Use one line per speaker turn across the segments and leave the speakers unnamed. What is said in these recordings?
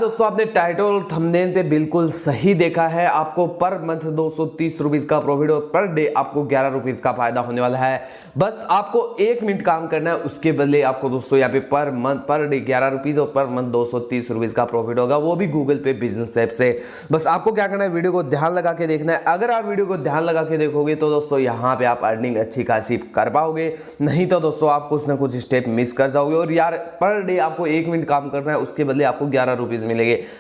दोस्तों, आपने टाइटल और थंबनेल पे बिल्कुल सही देखा है। आपको पर मंथ 230 रुपीज का प्रॉफिट और पर डे आपको 11 रुपीज का फायदा होने वाला है। बस आपको 1 मिनट काम करना है, उसके बदले आपको दोस्तों यहाँ पे per month per day 11 rupees और पर मंथ 230 रुपीज का प्रॉफिट होगा, वो भी गूगल पे बिजनेस ऐप से। बस आपको क्या करना है, वीडियो को ध्यान लगा के देखना है। अगर आप वीडियो को ध्यान लगा के देखोगे तो दोस्तों यहाँ पे आप अर्निंग अच्छी खासी कर पाओगे, नहीं तो दोस्तों आप कुछ ना कुछ स्टेप मिस कर जाओगे। और यार पर डे आपको 1 मिनट काम करना है, उसके बदले आपको 11 रुपीज मिलेंगे।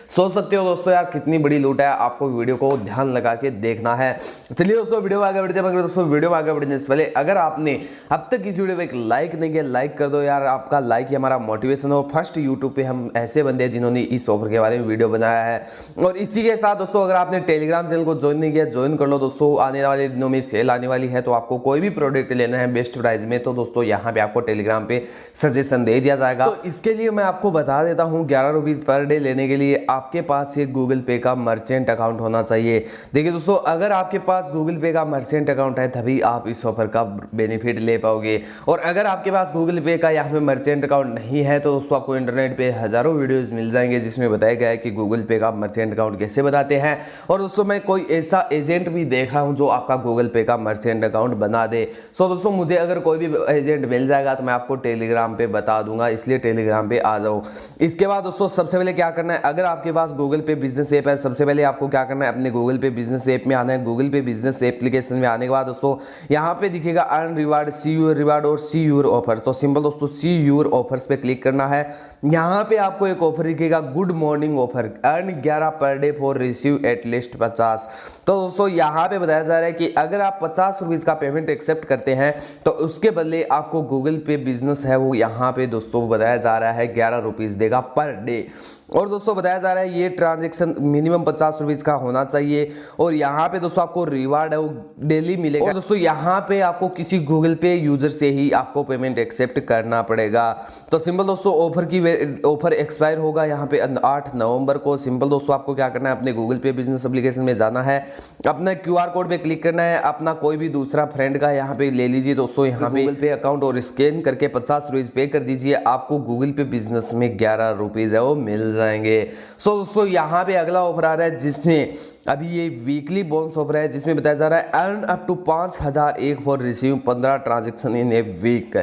सोच सकते हो दोस्तों यार कितनी बड़ी लूट है। आपको वीडियो को ध्यान लगा के देखना है। चलिए दोस्तों वीडियो में आगे बढ़ते हैं। मगर दोस्तों वीडियो में आगे बढ़ने से पहले अगर आपने अब तक इस वीडियो में एक लाइक नहीं किया, लाइक कर दो यार। आपका लाइक ही हमारा मोटिवेशन हो। फर्स्ट यूट्यूब पे हम ऐसे बंदे हैं जिन्होंने इस ऑफर के बारे में वीडियो बनाया है। और इसी के साथ दोस्तों अगर आपने टेलीग्राम चैनल को ज्वाइन नहीं किया, ज्वाइन कर लो दोस्तों। आने वाले दिनों में सेल आने वाली है, तो आपको कोई भी प्रोडक्ट लेना है बेस्ट प्राइस में, तो दोस्तों यहाँ पे आपको टेलीग्राम पे सजेशन दे दिया जाएगा। तो इसके लिए मैं आपको बता देता हूँ, 11 रुपीज पर डे लेने के लिए आपके पास एक गूगल पे का मर्चेंट अकाउंट होना चाहिए। देखिए दोस्तों, अगर आपके पास गूगल पे का मर्चेंट अकाउंट है तभी आप इस ऑफर का बेनिफिट ले पाओगे। और अगर आपके पास गूगल पे का यहाँ पे मर्चेंट अकाउंट नहीं है, तो दोस्तों आपको इंटरनेट पे हजारों वीडियोस मिल जाएंगे जिसमें बताया गया है कि गूगल पे का मर्चेंट अकाउंट कैसे बनाते हैं। और दोस्तों मैं कोई ऐसा एजेंट भी देख रहा हूँ जो आपका गूगल पे का मर्चेंट अकाउंट बना दे। सो दोस्तों मुझे अगर कोई भी एजेंट मिल जाएगा तो मैं आपको टेलीग्राम पे बता दूंगा, इसलिए टेलीग्राम पे आ जाओ। इसके बाद दोस्तों सबसे पहले क्या करना है, अगर आपके पास गूगल पे बिजनेस ऐप है, सबसे पहले आपको क्या करना है, अपने गूगल पे बिजनेस ऐप में आना है। गूगल पे बिजनेस एप्लीकेशन में आने के बाद दोस्तों यहाँ पे दिखेगा earn reward, see your reward और सी यूर ऑफर। तो सिंपल दोस्तों सी यूर ऑफर्स पे क्लिक करना है। यहाँ पे आपको एक ऑफर दिखेगा good morning offer, earn 11 per day for receive at least 50। तो दोस्तों यहाँ पे बताया जा रहा है कि अगर आप 50 रुपीज का पेमेंट एक्सेप्ट करते हैं तो उसके बदले आपको गूगल पे बिजनेस है वो यहाँ पे दोस्तों बताया जा रहा है 11 रुपीज देगा पर डे। और दोस्तों बताया जा रहा है ये ट्रांजैक्शन मिनिमम 50 रुपीज का होना चाहिए। और यहाँ पे दोस्तों आपको रिवार्ड है वो डेली मिलेगा। और दोस्तों यहाँ पे आपको किसी गूगल पे यूजर से ही आपको पेमेंट एक्सेप्ट करना पड़ेगा। तो सिंपल दोस्तों ऑफर एक्सपायर होगा यहाँ पे 8 नवंबर को। सिंपल दोस्तों आपको क्या करना है, अपने गूगल पे बिजनेस एप्लीकेशन में जाना है, अपना QR कोड पे क्लिक करना है, अपना कोई भी दूसरा फ्रेंड का यहाँ पे ले लीजिए दोस्तों, यहाँ पे गूगल पे अकाउंट और स्कैन करके 50 रुपीज पे कर दीजिए। आपको गूगल पे बिजनेस में 11 रुपीज है वो मिल जाएंगे। सो दोस्तों यहाँ पे अगला ऑफर आ रहा है जिसमें अभी ये वीकली बोनस ऑफर है, जिसमें बताया जा रहा है earn up to 5001 for receive 15 transaction in a week.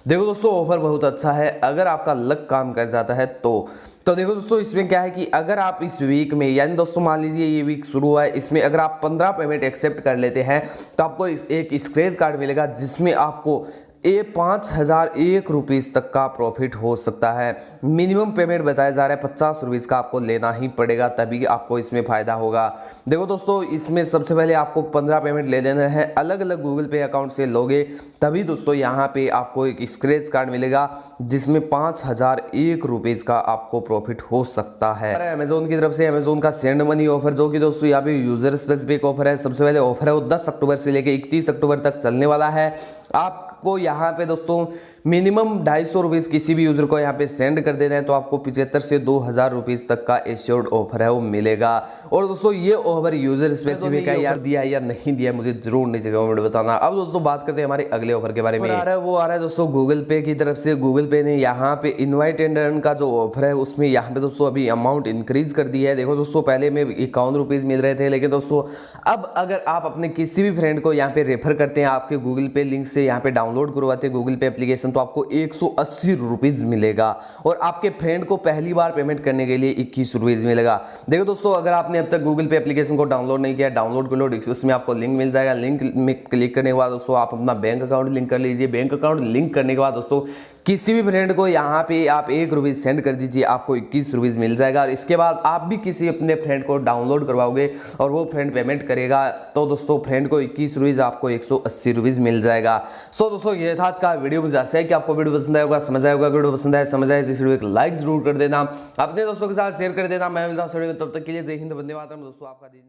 देखो दोस्तों ऑफर बहुत अच्छा है अगर आपका लक काम कर जाता है तो देखो दोस्तों इसमें क्या है कि अगर आप इस वीक में, यानी दोस्तों मान लीजिए ये वीक शुरू हुआ है, इसमें अगर आप 15 पेमेंट एक्सेप्ट कर लेते हैं तो आपको एक स्क्रैच कार्ड मिलेगा जिसमें आपको 5001 रुपीज तक का प्रॉफिट हो सकता है। मिनिमम पेमेंट बताया जा रहा है 50 रुपीज का आपको लेना ही पड़ेगा, तभी आपको इसमें फायदा होगा। देखो दोस्तों इसमें सबसे पहले आपको 15 पेमेंट ले लेना है, अलग अलग गूगल पे अकाउंट से लोगे तभी दोस्तों यहाँ पे आपको एक स्क्रैच कार्ड मिलेगा जिसमें 5001 रुपीज का आपको प्रॉफिट हो सकता है। अमेजोन की तरफ से अमेजोन का सेंड मनी ऑफर, जो कि दोस्तों यहाँ पे यूजर स्पेसिफिक ऑफर है। सबसे पहले ऑफर है वो 10 अक्टूबर से लेकर 31 अक्टूबर तक चलने वाला है। आपको यहाँ पे दोस्तों मिनिमम 250 रुपीज किसी भी यूजर को यहाँ पे सेंड कर देना है तो आपको 75 से 2000 रुपीज तक का एश्योर्ड ऑफर है वो मिलेगा। और दोस्तों ये ऑफर यूजर स्पेसिफिक है, यार दिया या नहीं दिया मुझे जरूर नीचे कमेंट में बताना। अब दोस्तों बात करते हैं हमारे अगले ऑफर के बारे में। वो आ रहा है दोस्तों गूगल पे की तरफ से। गूगल पे ने यहाँ पे इन्वाइट एंड अर्न का जो ऑफर है उसमें यहाँ पे दोस्तों अभी अमाउंट इंक्रीज कर दी है। देखो दोस्तों पहले में 51 रुपीज मिल रहे थे, लेकिन दोस्तों अब अगर आप अपने किसी भी फ्रेंड को यहाँ पे रेफर करते हैं, आपके गूगल पे लिंक से यहाँ पे डाउनलोड करवाते हैं गूगल पे एप्लीकेशन, तो आपको 180 रुपीज मिलेगा। और आपके फ्रेंड को पहली बार पेमेंट करने के लिए 21 रुपीज मिलेगा। देखो दोस्तों अगर आपने अब तक गूगल पे एप्लीकेशन को डाउनलोड नहीं किया, डाउनलोड कर लो, उसमें आपको लिंक मिल जाएगा। लिंक में क्लिक करने के बाद दोस्तों आप अपना बैंक अकाउंट लिंक कर लीजिए। बैंक अकाउंट लिंक करने के बाद दोस्तों किसी भी फ्रेंड को यहाँ पे आप 1 रुपीज सेंड कर दीजिए, आपको 21 रुपीज मिल जाएगा। और इसके बाद आप भी किसी अपने फ्रेंड को डाउनलोड करवाओगे और वो फ्रेंड पेमेंट करेगा तो दोस्तों फ्रेंड को 21 रुपीज, आपको 180 रुपीज मिल जाएगा। सो दोस्तों ये था आज का वीडियो। मुझे आशा है कि आपको वीडियो पसंद आएगा, समझ आएगा। वीडियो पसंद आए, समझ आए तो इस वीडियो को एक लाइक जरूर कर देना, अपने दोस्तों के साथ शेयर कर देना। मैं मिलता हूं तब तक के लिए जय हिंद, वंदे मातरम दोस्तों। आपका दिन